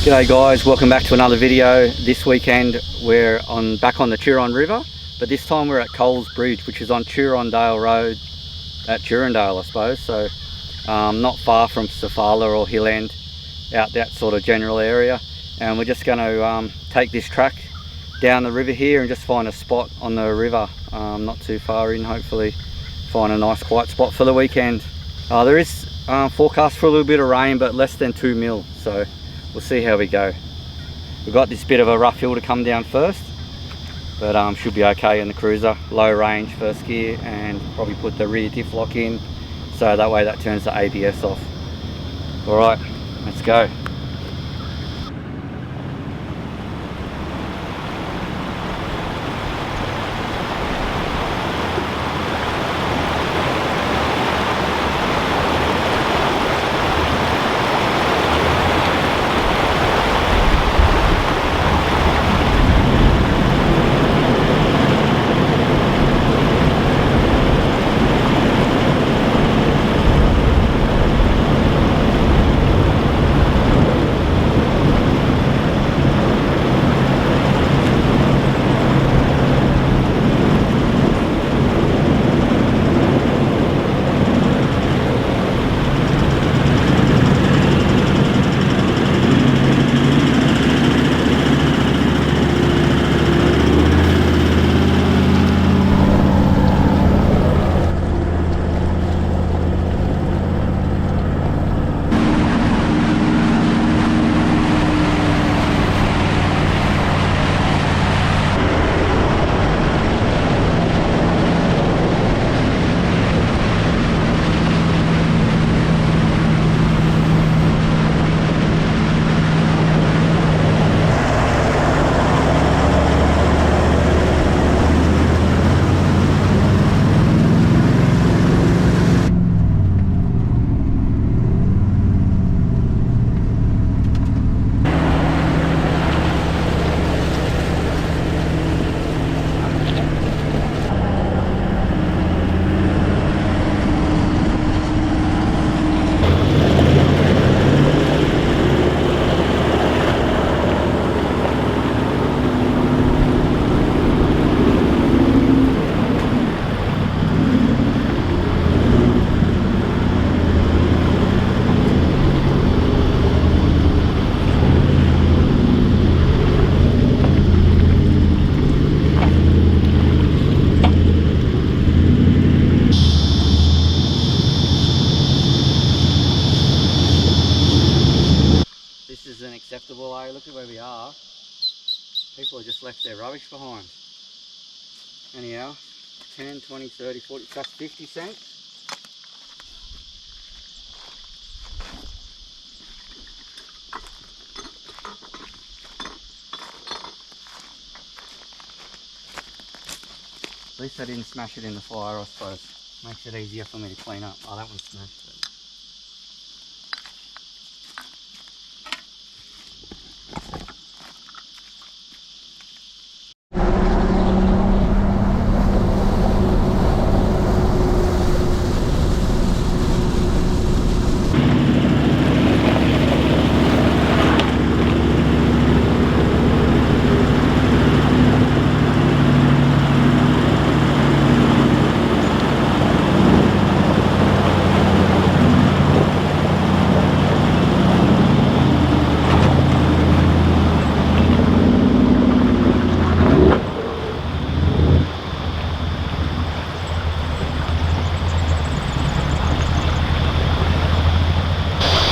G'day guys, welcome back to another video. This weekend we're back on the Turon River, but this time we're at Coles Bridge, which is on Turondale Road at Turondale, I suppose. So not far from Sofala or Hill End, out that sort of general area. And we're just going to take this track down the river here and just find a spot on the river, not too far in, hopefully find a nice quiet spot for the weekend. There is forecast for a little bit of rain, but less than 2 mil, so we'll see how we go. We've got this bit of a rough hill to come down first, but should be okay in the cruiser. Low range first gear, and probably put the rear diff lock in, so that way that turns the ABS off. Alright, let's go. Acceptable, eh? Look at where we are. People have just left their rubbish behind. Anyhow, 10, 20, 30, 40, that's 50 cents. At least I didn't smash it in the fire, I suppose. Makes it easier for me to clean up. Oh, that one's smashed.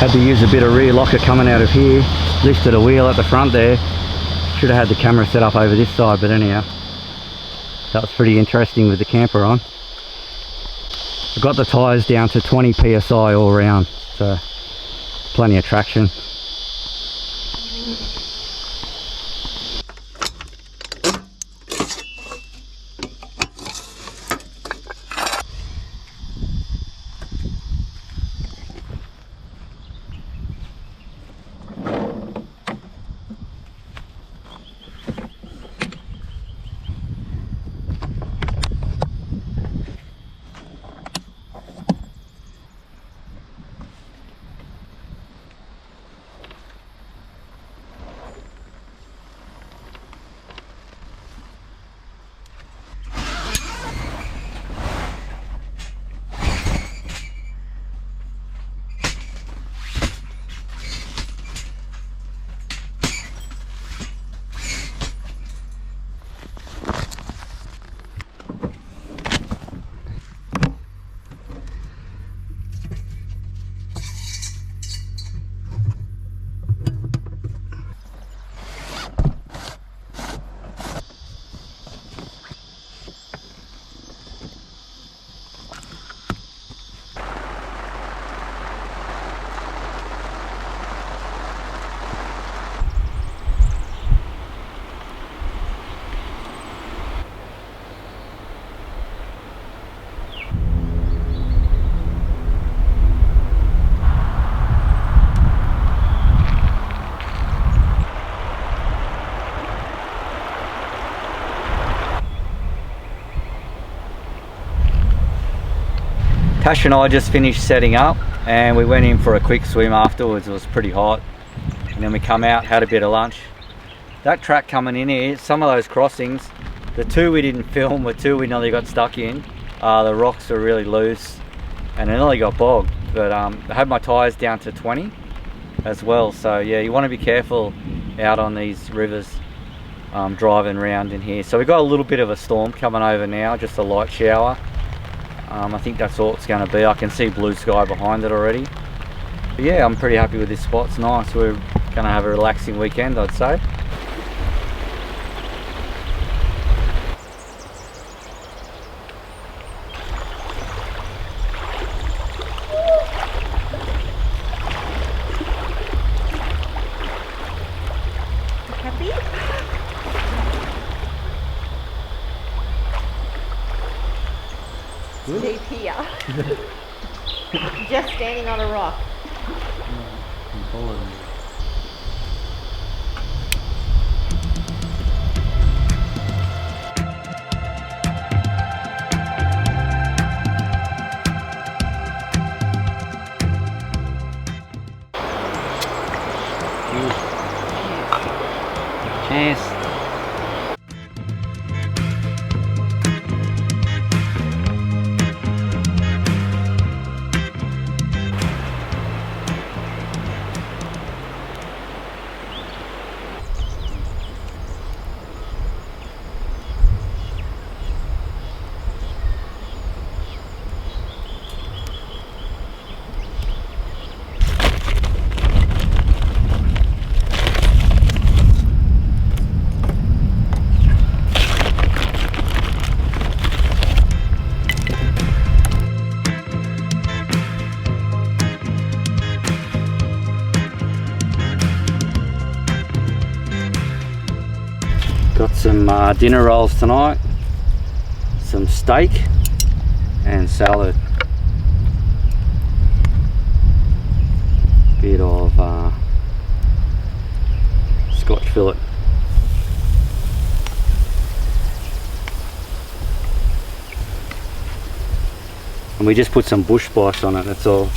Had to use a bit of rear locker coming out of here. Lifted a wheel at the front there. Should have had the camera set up over this side, but anyhow, that was pretty interesting with the camper on. I've got the tyres down to 20 psi all round, so plenty of traction. Tash and I just finished setting up and we went in for a quick swim afterwards. It was pretty hot, and then we come out, had a bit of lunch. That track coming in here, some of those crossings, the two we didn't film were two we nearly got stuck in. The rocks are really loose and I nearly got bogged, but I had my tyres down to 20 as well, so yeah, you want to be careful out on these rivers driving around in here. So we've got a little bit of a storm coming over now, just a light shower. I think that's all it's going to be. I can see blue sky behind it already. But yeah, I'm pretty happy with this spot. It's nice. We're going to have a relaxing weekend, I'd say. Happy? Deep here. Just standing on a rock. Cheers. Got some dinner rolls tonight, some steak and salad. Bit of Scotch fillet. And we just put some bush spice on it, that's all.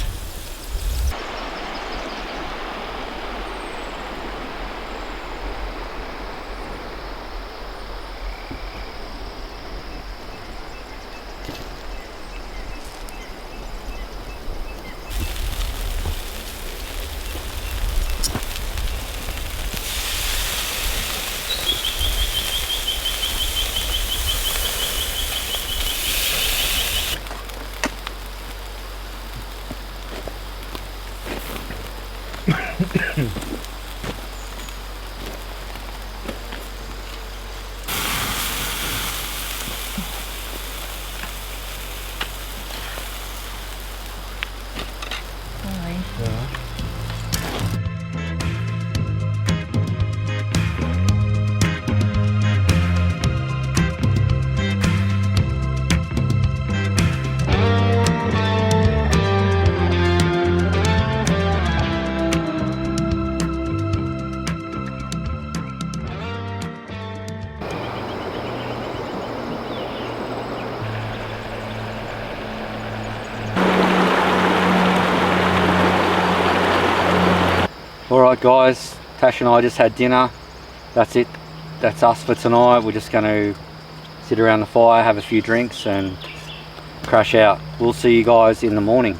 Alright guys, Tash and I just had dinner. That's it. That's us for tonight. We're just going to sit around the fire, have a few drinks and crash out. We'll see you guys in the morning.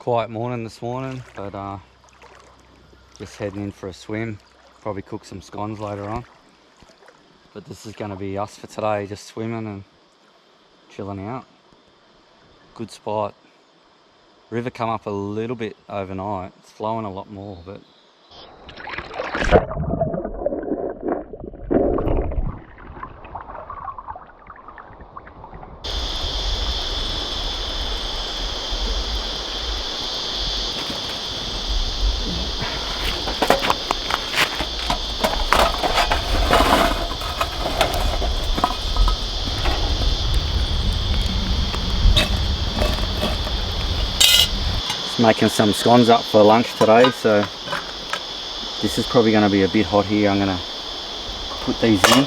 quiet morning this morning, but just heading in for a swim. Probably cook some scones later on. But this is going to be us for today, just swimming and chilling out. Good spot. River come up a little bit overnight. It's flowing a lot more, but making some scones up for lunch today, so this is probably going to be a bit hot here. I'm going to put these in.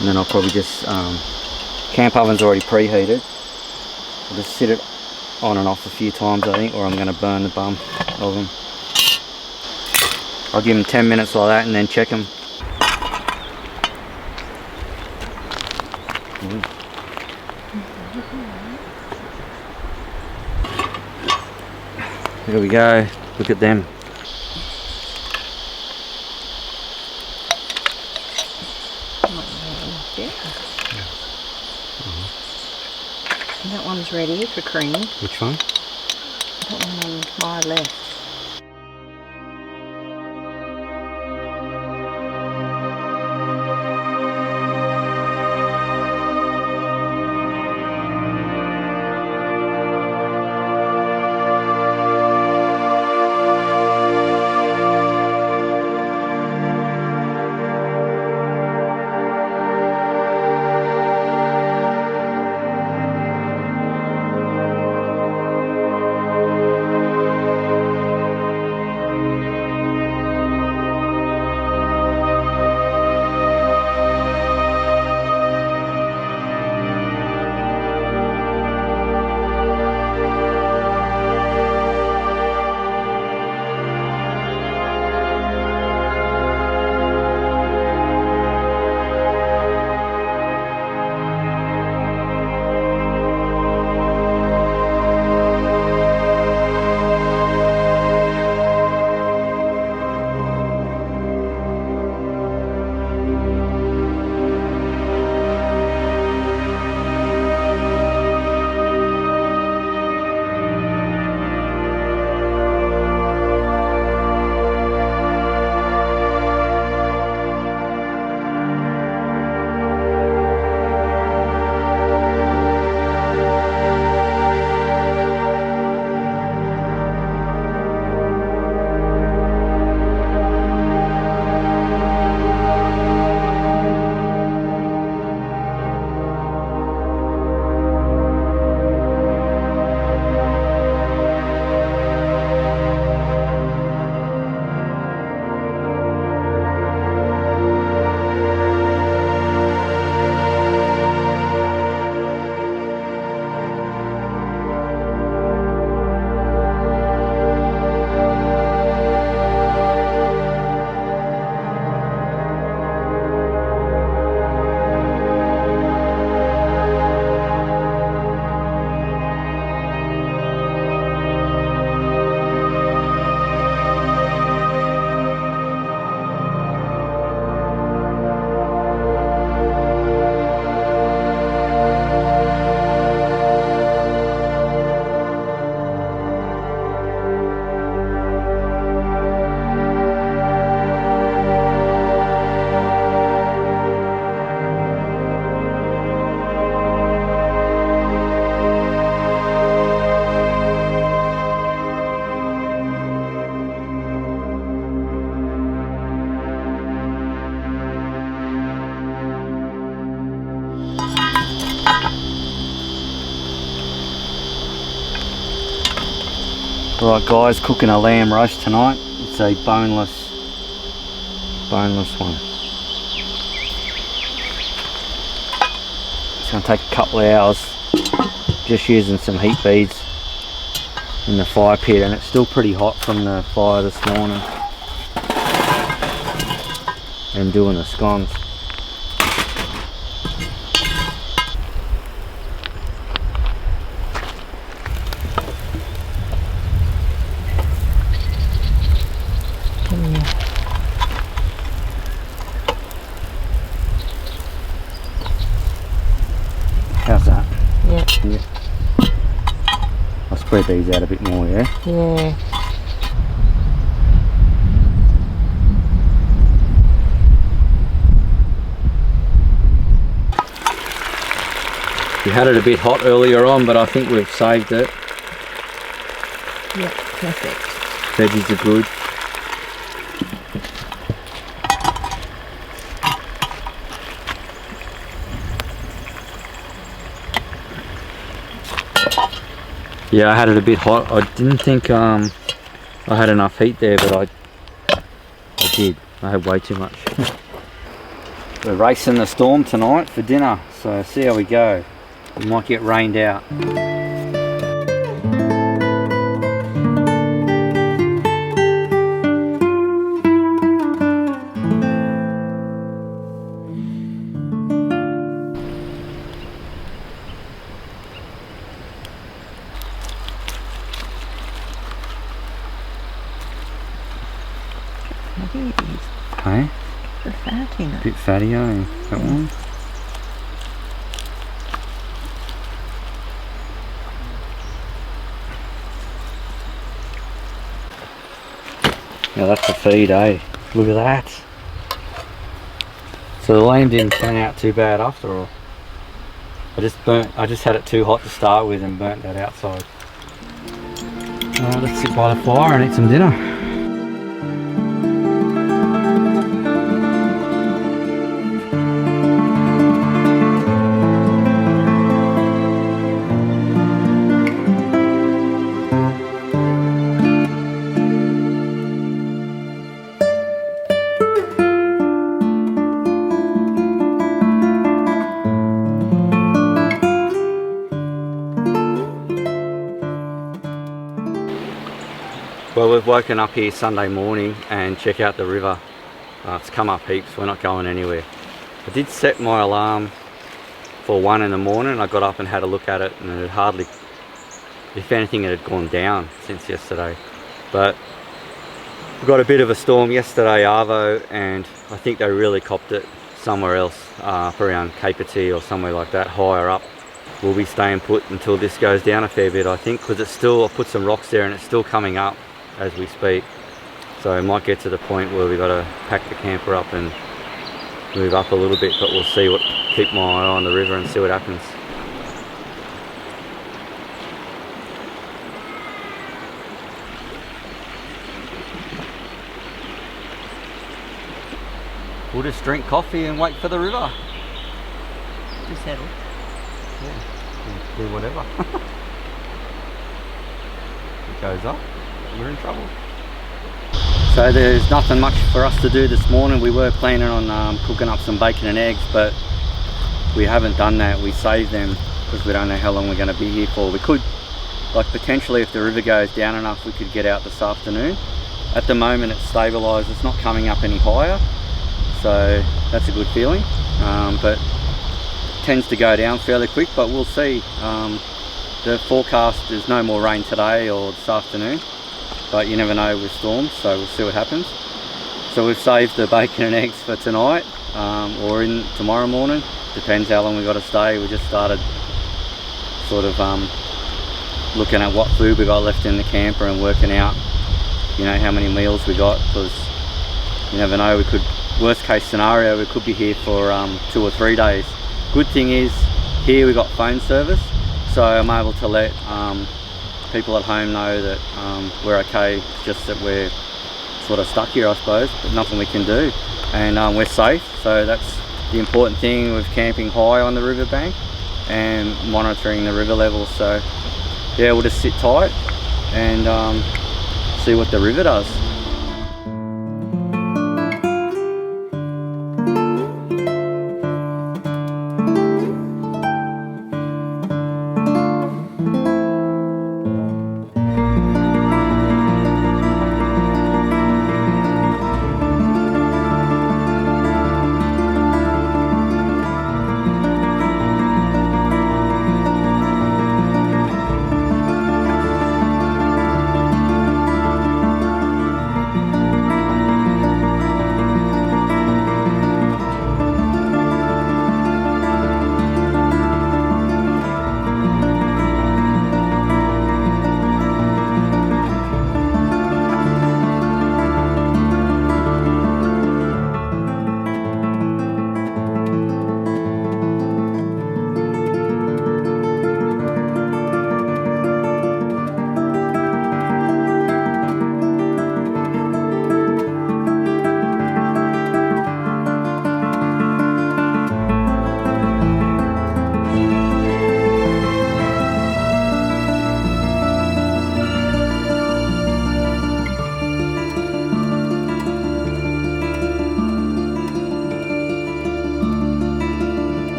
And then I'll probably just, camp oven's already preheated. I'll just sit it on and off a few times, I think, or I'm going to burn the bum of them. I'll give them 10 minutes like that and then check them. Here we go, look at them. That one's ready for cream. Which one? That one on my left. Right guys, cooking a lamb roast tonight. It's a boneless one. It's going to take a couple of hours, just using some heat beads in the fire pit, and it's still pretty hot from the fire this morning and doing the scones. spread these out a bit more, yeah? Yeah. We had it a bit hot earlier on, but I think we've saved it. Yep, perfect. Veggies are good. Yeah, I had it a bit hot. I didn't think I had enough heat there, but I did. I had way too much. We're racing the storm tonight for dinner, so see how we go. We might get rained out. I think it is. Hey? The fat in it. Bit fatty, eh? That one? Now that's the feed, eh? Look at that. So the lamb didn't turn out too bad after all. I just had it too hot to start with and burnt that outside. Alright, let's sit by the fire and eat some dinner. Well, we've woken up here Sunday morning and check out the river. It's come up heaps, we're not going anywhere. I did set my alarm for 1 in the morning. I got up and had a look at it, and it had hardly, if anything, it had gone down since yesterday. But we got a bit of a storm yesterday, Arvo, and I think they really copped it somewhere else, up around Capeti or somewhere like that, higher up. We'll be staying put until this goes down a fair bit, I think, because it's still, I put some rocks there and it's still coming up as we speak. So it might get to the point where we've got to pack the camper up and move up a little bit, but we'll see keep my eye on the river and see what happens. We'll just drink coffee and wait for the river. To settle. Yeah, do whatever. It goes up, we're in trouble. So there's nothing much for us to do this morning. We were planning on cooking up some bacon and eggs, but we haven't done that. We saved them because we don't know how long we're going to be here for. We could, like, potentially, if the river goes down enough, we could get out this afternoon. At the moment it's stabilised, it's not coming up any higher, so that's a good feeling. But it tends to go down fairly quick, but we'll see. The forecast is no more rain today or this afternoon, but you never know with storms, so we'll see what happens. So we've saved the bacon and eggs for tonight, or in tomorrow morning, depends how long we've got to stay. We just started sort of looking at what food we got left in the camper and working out, you know, how many meals we got, because you never know, we could, worst case scenario, we could be here for 2 or 3 days. Good thing is here we got phone service, so I'm able to let people at home know that we're okay. It's just that we're sort of stuck here, I suppose, but nothing we can do, and we're safe. So that's the important thing with camping high on the riverbank and monitoring the river levels. So yeah, we'll just sit tight and see what the river does.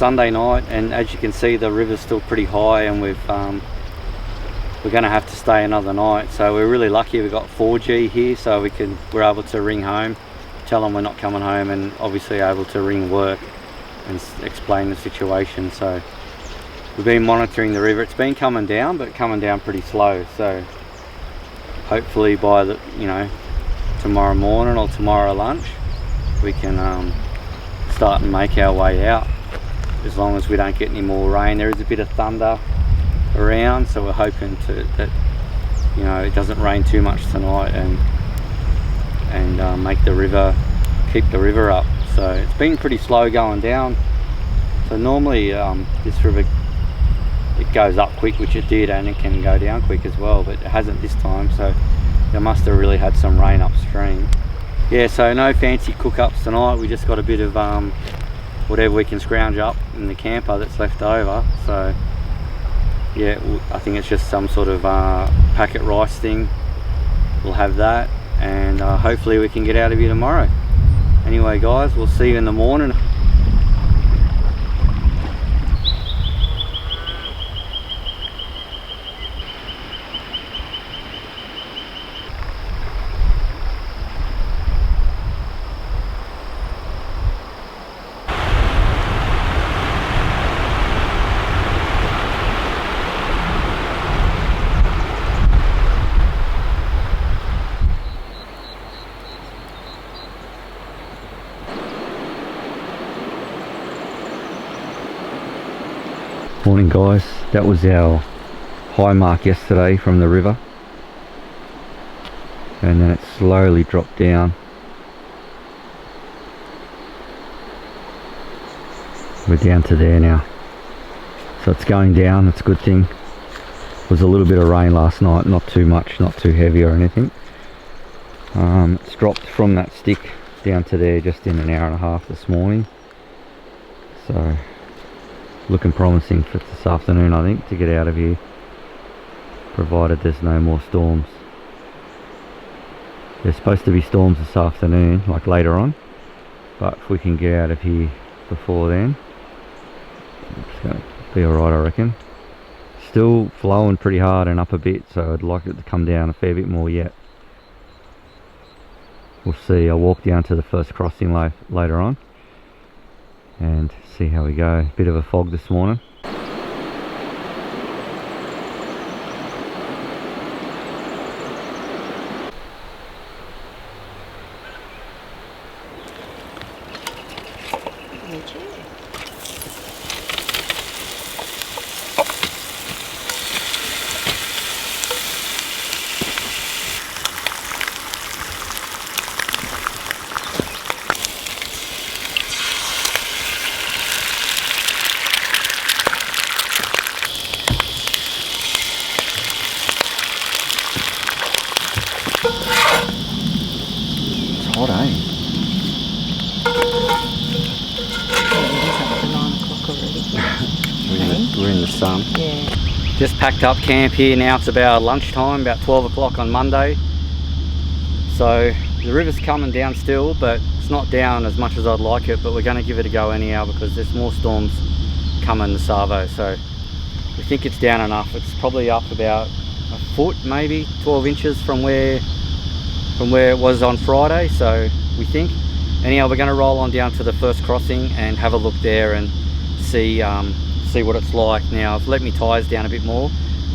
Sunday night, and as you can see the river's still pretty high, and we're going to have to stay another night. So we're really lucky we got 4G here, so we're able to ring home, tell them we're not coming home, and obviously able to ring work and explain the situation. So we've been monitoring the river. It's been coming down, but coming down pretty slow. So hopefully by the tomorrow morning or tomorrow lunch we can start and make our way out, as long as we don't get any more rain. There is a bit of thunder around, so we're hoping that it doesn't rain too much tonight and make the river, keep the river up. So it's been pretty slow going down. So normally this river, it goes up quick, which it did, and it can go down quick as well, but it hasn't this time. So they must have really had some rain upstream. Yeah, so no fancy cook-ups tonight. We just got a bit of whatever we can scrounge up in the camper that's left over. So yeah, I think it's just some sort of packet rice thing. We'll have that, and hopefully we can get out of here tomorrow. Anyway guys, we'll see you in the morning. Morning guys, that was our high mark yesterday from the river, and then it slowly dropped down. We're down to there now, so it's going down. It's a good thing. There was a little bit of rain last night, not too much, not too heavy or anything. It's dropped from that stick down to there just in an hour and a half this morning, so looking promising for this afternoon, I think, to get out of here, provided there's no more storms. There's supposed to be storms this afternoon, like later on, but if we can get out of here before then, it's going to be alright, I reckon. Still flowing pretty hard and up a bit, so I'd like it to come down a fair bit more yet. We'll see. I'll walk down to the first crossing later on and see how we go. Bit of a fog this morning. Hot, eh? We're in the sun. Yeah. Just packed up camp here now. It's about lunchtime, about 12 o'clock on Monday. So the river's coming down still, but it's not down as much as I'd like it, but we're going to give it a go anyhow because there's more storms coming the Savo. So we think it's down enough. It's probably up about a foot, maybe 12 inches from where it was on Friday, so we think. Anyhow, we're going to roll on down to the first crossing and have a look there and see what it's like. Now I've let my tyres down a bit more,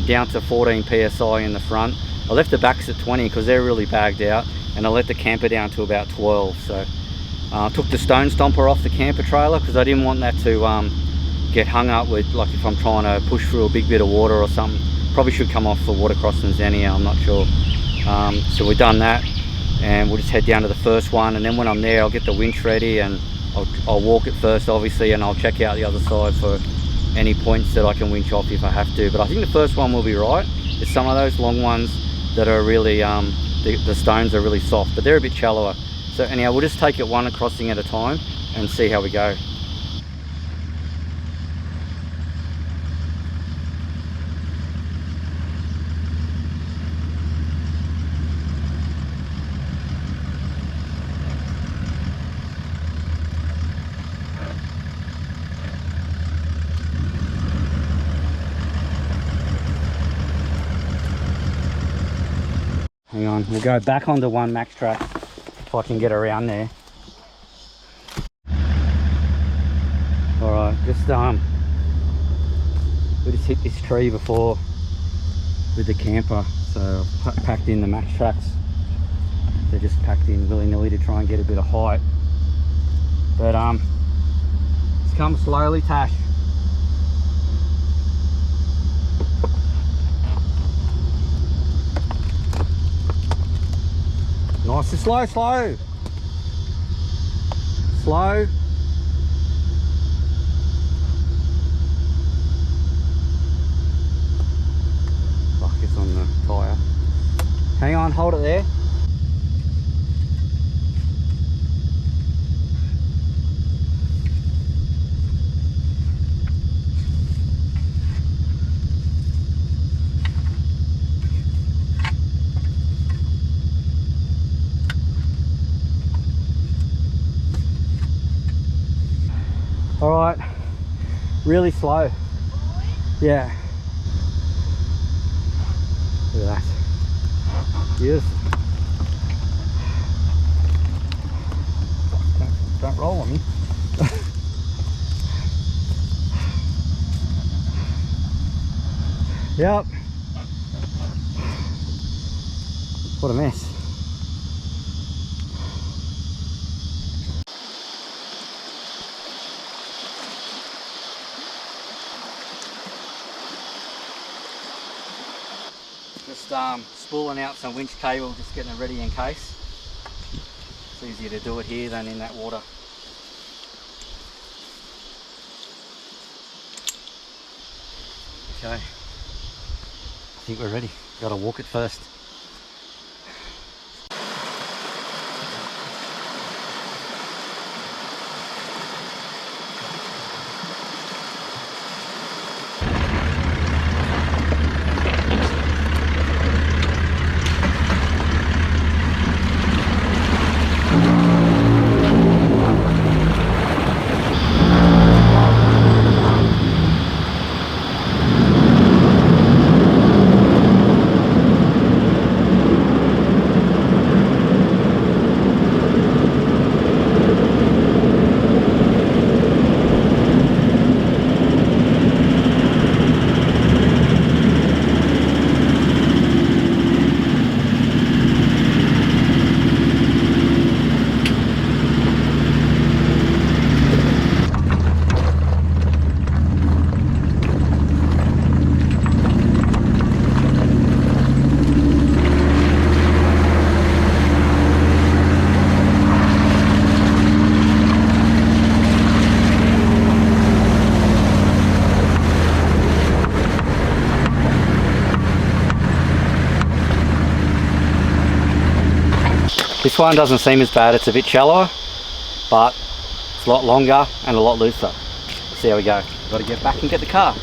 down to 14 psi in the front. I left the backs at 20 because they're really bagged out, and I let the camper down to about 12. So I took the stone stomper off the camper trailer because I didn't want that to get hung up with, like if I'm trying to push through a big bit of water or something. Probably should come off for water crossings anyhow, I'm not sure. So we've done that, and we'll just head down to the first one, and then when I'm there I'll get the winch ready and I'll walk it first obviously, and I'll check out the other side for any points that I can winch off if I have to. But I think the first one will be right. There's some of those long ones that are really, the stones are really soft, but they're a bit shallower. So anyhow, we'll just take it one crossing at a time and see how we go. Hang on, we'll go back onto one max track if I can get around there. Alright, we just hit this tree before with the camper, so I've packed in the max tracks. They're just packed in willy-nilly to try and get a bit of height. But it's come slowly, Tash. Nice and slow. Slow. Fuck, it's on the tyre. Hang on, hold it there. All right, really slow. Yeah. Look at that. Beautiful. Don't roll on me. Yep. What a mess. Just spooling out some winch cable, just getting it ready in case. It's easier to do it here than in that water. Okay, I think we're ready. Gotta walk it first. This one doesn't seem as bad, it's a bit shallower, but it's a lot longer and a lot looser. Let's see how we go. Got to get back and get the car.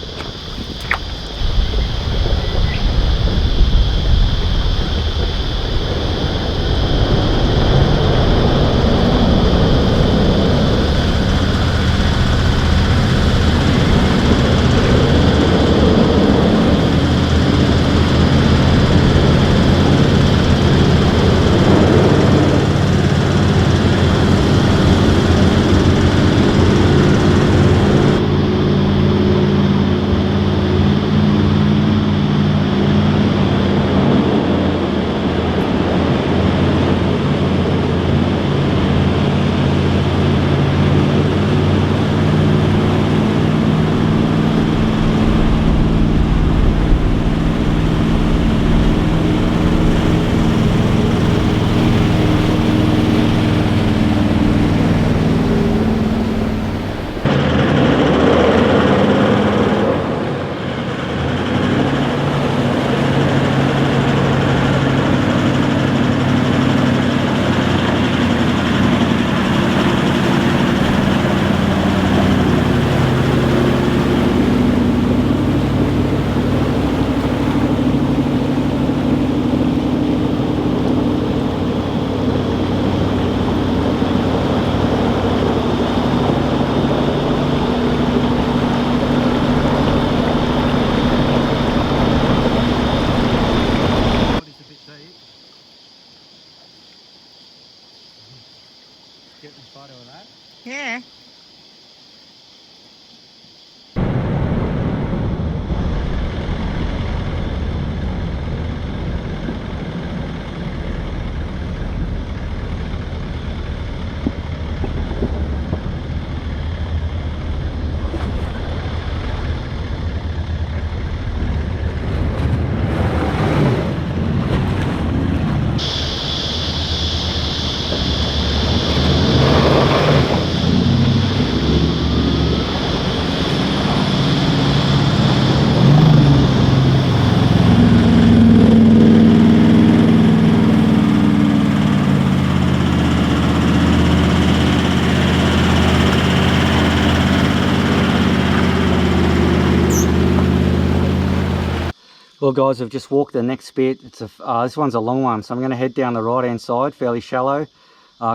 Well guys, I've just walked the next bit. It's a this one's a long one, so I'm going to head down the right hand side, fairly shallow,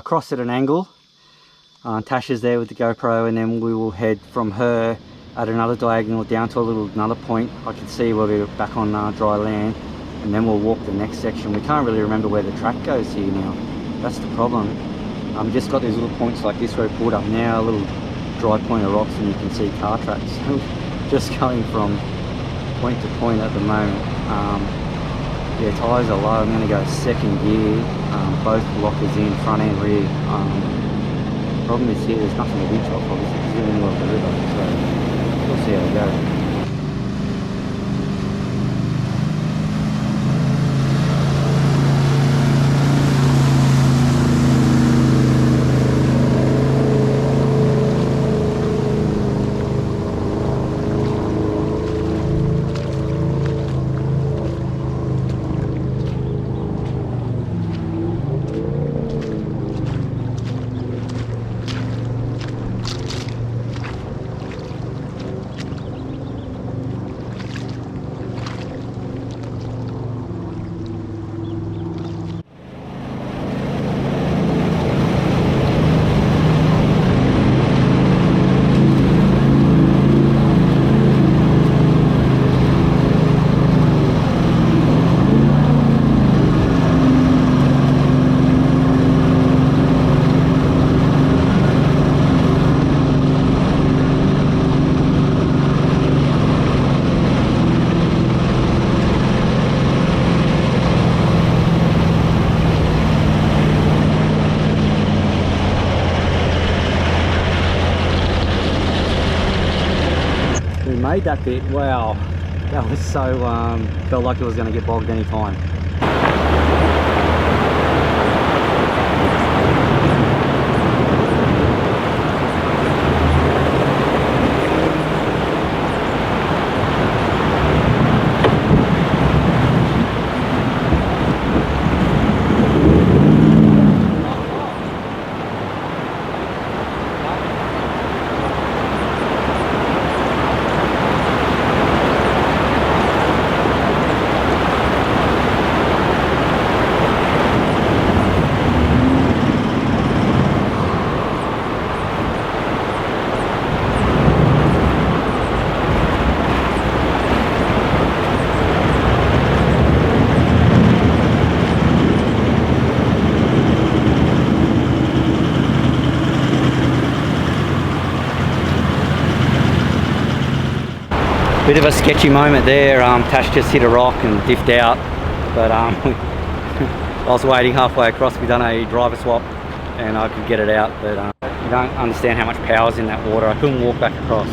cross at an angle. Tasha's there with the GoPro, and then we will head from her at another diagonal down to another point I can see where we're back on dry land, and then we'll walk the next section. We can't really remember where the track goes here now. That's the problem. Just got these little points like this where we pulled up now, a little dry point of rocks, and you can see car tracks. Just going from point to point at the moment. Yeah, tyres are low. I'm going to go second gear, both lockers in, front and rear. Problem is here, there's nothing to winch off, obviously, because we're in the middle of the river, so we'll see how we go. Made that bit. Wow, that was so felt like it was going to get bogged any time. Bit of a sketchy moment there. Tash just hit a rock and diffed out, but I was waiting halfway across. We done a driver swap and I could get it out, but you don't understand how much power's in that water. I couldn't walk back across.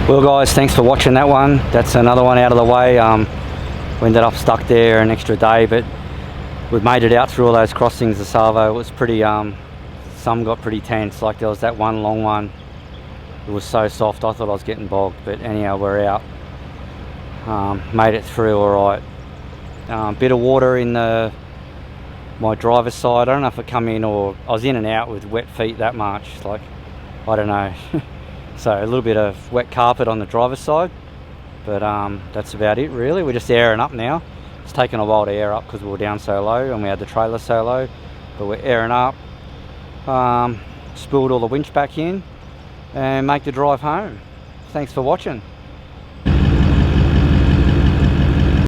Well guys, thanks for watching that one. That's another one out of the way. We ended up stuck there an extra day, but we made it out through all those crossings. The Savo, it was pretty, some got pretty tense. Like there was that one long one. It was so soft, I thought I was getting bogged, but anyhow, we're out. Made it through all right. Bit of water in my driver's side. I don't know if it come in or I was in and out with wet feet that much. Like, I don't know. So a little bit of wet carpet on the driver's side, but that's about it really. We're just airing up now. It's taken a while to air up because we were down so low and we had the trailer so low, but we're airing up. Spilled all the winch back in and make the drive home. Thanks for watching.